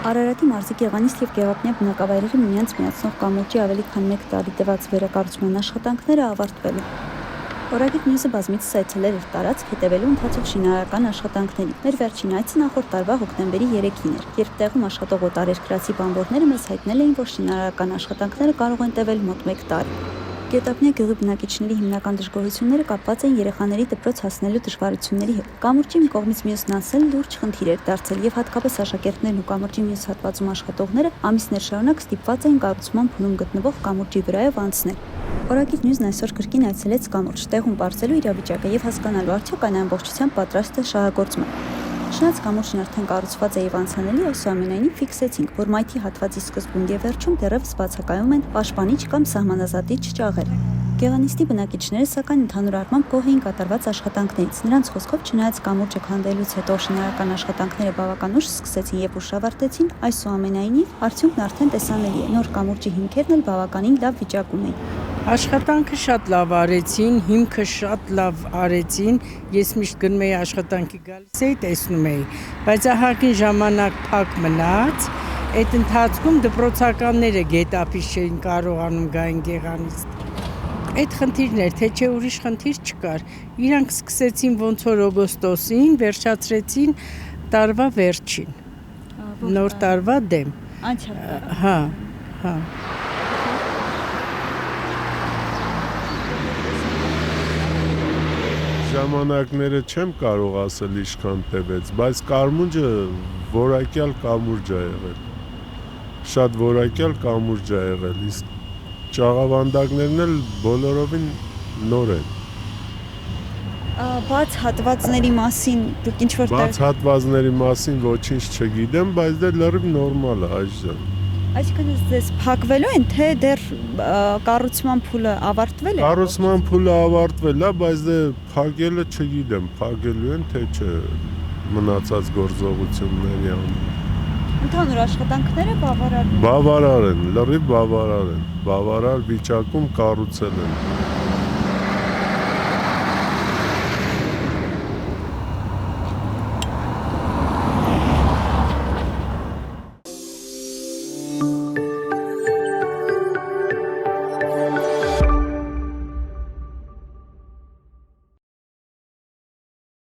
Արարատի մարզի Գեղանիստ և Գեղապնյա բնակավայրերը միմյանց միացնող կամուրջի ավելի քան 1 տարի տևած վերակառուցման աշխատանքները ավարտվել են։ Օրագիտ Նյուզը բազմիցս այցելել էր տարածք հետևելու ընթացող շինարարական աշխատանքների։ Մեր վերջին այցը նախորդ տարվա հոկտեմբերի 3-ին էր, երբ տեղում աշխատող օտարերկրացի բանվորները մեզ հայտնել էին, որ շինարարական աշխատանքները կարող են տևել մոտ 1 տարի։ Գետապնյա գյուղի բնակիչների հիմնական դժգոհությունները կապված էին երեխաների դպրոց հասնելու դժվարությունների հետ։ Կամուրջի մի կողմից մյուսն անցնել լուրջ խնդիր էր դարձել և հատկապես աշակերտներն ու կամուրջի մյուս հատվածում աշխատողները ամիսներ շարունակ ստիպված էին կառուցման փուլում գտնվող կամուրջի վրայով անցնել։ Օրագիտ Նյուզն այսօր կրկին այցելեց կամուրջ, տեղում պարզելու իրավիճակը և հասկանալու արդյոք այն ամբողջությամբ պատրաստ է շահագործման։ Շնած կամուրջն արդեն կառուցված է և անցանելի, այսուամենայնիվ ֆիքսեցինք, որ մայթի հատվածի սկզբում և վերջում դեռևս բացակայում են պաշտպանիչ կամ սահմանազատիչ ճաղեր։ Գեղանիստի բնակիչները սակայն ընդհանուր առմամբ գոհ էին կատարված աշխատանքներից։ Նրանց խոսքով, չնայած կամուրջը քանդելուց հետո շինարարական աշխատանքները բավական ուշ սկսեցին և ուշ ավարտեցին, այսուամենայնիվ արդյունքն արդեն տեսանելի է։ Նոր կամուրջի հիմքերն էլ բավականին լավ վիճակում էին։ Աշխատանքը շատ լավ արեցին, հիմքը շատ լավ արեցին, ես միշտ գնում էի աշխատանքի գալիս էի, տեսնում էի, բայց ահագին ժամանակ փակ մնաց, այդ ընթացքում դպրոցականները Գետափից չէին կարողանում գային Գեղանիստ։ Այդ խնդիրն էր, թե չէ ուրիշ խնդիր չկար, իրանք սկսեցին ոնց որ օգոստոսին, վերջացրեցին տարվա վերջին, նոր տարվա դեմ։ Հա։ Ժամանակները չեմ կարող ասել ինչքան տևեց, բայց կամուրջը որակյալ կամուրջ է եղել, շատ որակյալ կամուրջ է եղել, իսկ ճաղավանդակներն էլ բոլորովին նոր են։ Բաց հատվածների մասին դուք ինչ-որ Բաց հատվածների մասին ոչինչ չգիտեմ, բայց դե լրիվ նորմալ է այժմ։ Այսինքն ձեզ փակվելու են, թե դեռ կառուցման փուլը ավարտվել է։ Կառուցման փուլը ավարտվել է, բայց դե փակելը չգիտեմ, փակելու են թե չէ մնացած գործողությունների համար։ Ընդհանուր աշխատանքները բավարար Բավարար են, լրիվ բավարար են, բավարար վիճակում կառուցել են։